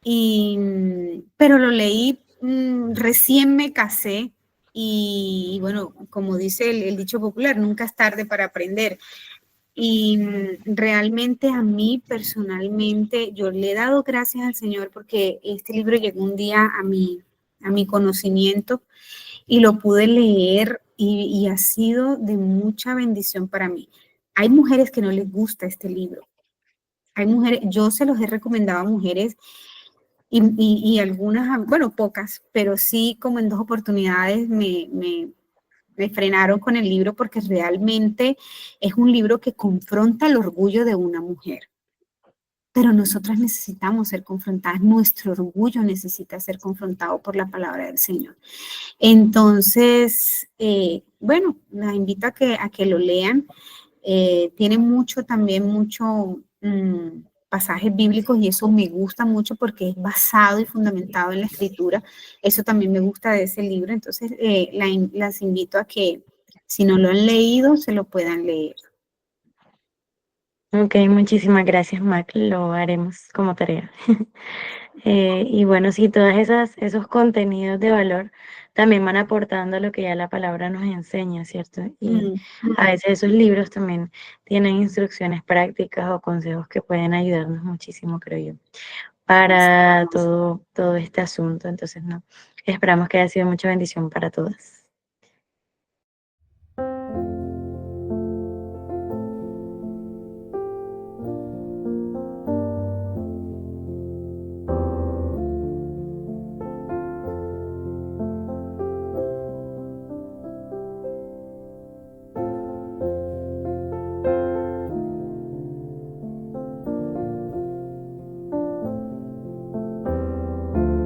Pero lo leí recién me casé y bueno, como dice el dicho popular, nunca es tarde para aprender. Y realmente a mí personalmente, yo le he dado gracias al Señor porque este libro llegó un día a mi conocimiento y lo pude leer y ha sido de mucha bendición para mí. Hay mujeres que no les gusta este libro. Hay mujeres, yo se los he recomendado a mujeres y algunas, bueno, pocas, pero sí como en 2 oportunidades me frenaron con el libro porque realmente es un libro que confronta el orgullo de una mujer. Pero nosotras necesitamos ser confrontadas, nuestro orgullo necesita ser confrontado por la palabra del Señor. Entonces, bueno, la invito a que lo lean. Tiene mucho pasajes bíblicos y eso me gusta mucho porque es basado y fundamentado en la escritura. Eso también me gusta de ese libro. Entonces, las invito a que si no lo han leído, se lo puedan leer. Ok, muchísimas gracias, Mac. Lo haremos como tarea. Y bueno, sí, todos esos contenidos de valor también van aportando lo que ya la palabra nos enseña, ¿cierto? Y a veces esos libros también tienen instrucciones prácticas o consejos que pueden ayudarnos muchísimo, creo yo. para todo este asunto. Entonces, no, esperamos que haya sido mucha bendición para todas.